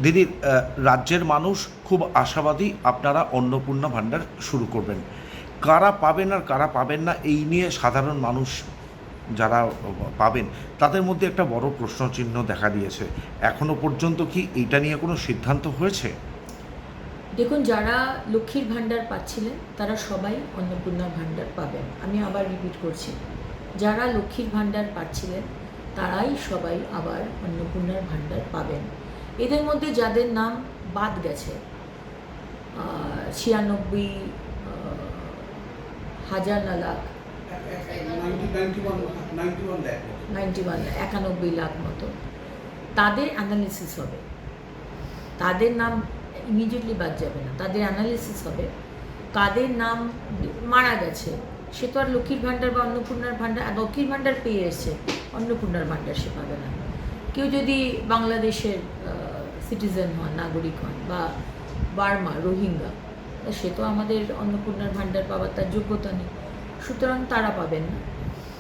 দিদি, রাজ্যের মানুষ খুব আশাবাদী আপনারা অন্নপূর্ণা ভাণ্ডার শুরু করবেন। কারা পাবেন আর কারা পাবেন না এই নিয়ে সাধারণ মানুষ যারা পাবেন তাদের মধ্যে একটা বড় প্রশ্নচিহ্ন দেখা দিয়েছে। এখনো পর্যন্ত কি এইটা নিয়ে কোনো সিদ্ধান্ত হয়েছে? দেখুন, যারা লক্ষ্মীর ভাণ্ডার পাচ্ছিলেন তারা সবাই অন্নপূর্ণা ভাণ্ডার পাবেন। আমি আবার রিপিট করছি, যারা লক্ষ্মীর ভাণ্ডার পাচ্ছিলেন তারাই সবাই আবার অন্নপূর্ণার ভাণ্ডার পাবেন। এদের মধ্যে যাদের নাম বাদ গেছে 96,000 না লাখ 91 লাখ মতো, তাদের অ্যানালিসিস হবে। তাদের নাম ইমিডিয়েটলি বাদ যাবে না, তাদের অ্যানালিসিস হবে কাদের নাম মারা গেছে। সে তো আর লক্ষ্মীর ভাণ্ডার বা অন্নপূর্ণার ভাণ্ডার, লক্ষ্মীর ভাণ্ডার পেয়ে এসছে, অন্নপূর্ণার ভাণ্ডার সে পাবে না। কেউ যদি বাংলাদেশের সিটিজেন হন, নাগরিক হন, বা বার্মা, রোহিঙ্গা, সে তো আমাদের অন্নপূর্ণার ভাণ্ডার পাওয়ার তার যোগ্যতা নেই, সুতরাং তারা পাবেন না।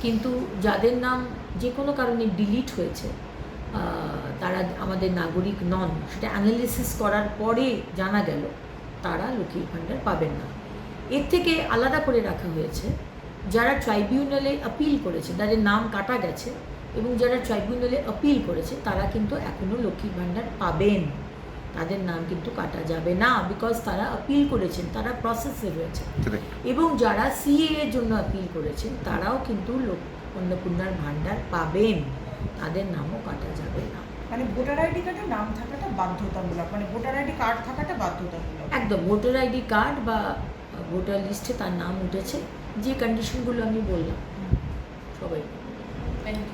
কিন্তু যাদের নাম যে কোনো কারণে ডিলিট হয়েছে, তারা আমাদের নাগরিক নন, সেটা অ্যানালিসিস করার পরে জানা গেল, তারা লক্ষ্মীর ভাণ্ডার পাবেন না। এর থেকে আলাদা করে রাখা হয়েছে যারা ট্রাইব্যুনালে আপিল করেছে, তাদের নাম কাটা গেছে, এবং যারা ট্রাইব্যুনালে আপিল করেছে তারা কিন্তু এখনও লক্ষ্মীর ভাণ্ডার পাবেন। তাদের নাম কিন্তু কাটা যাবে না, বিকজ তারা আপিল করেছেন, তারা প্রসেসে রয়েছে। এবং যারা সিএ এর জন্য আপিল করেছেন তারাও কিন্তু অন্নপূর্ণার ভাণ্ডার পাবেন, তাদের নামও কাটা যাবে না। মানে ভোটার আইডি কার্ডে নাম থাকাটা বাধ্যতামূলক, মানে ভোটার আইডি কার্ড থাকাটা বাধ্যতামূলক। একদম, ভোটার আইডি কার্ড বা ভোটার লিস্টে তার নাম উঠেছে, যে কন্ডিশনগুলো আমি বললাম, সবাই। Thank you.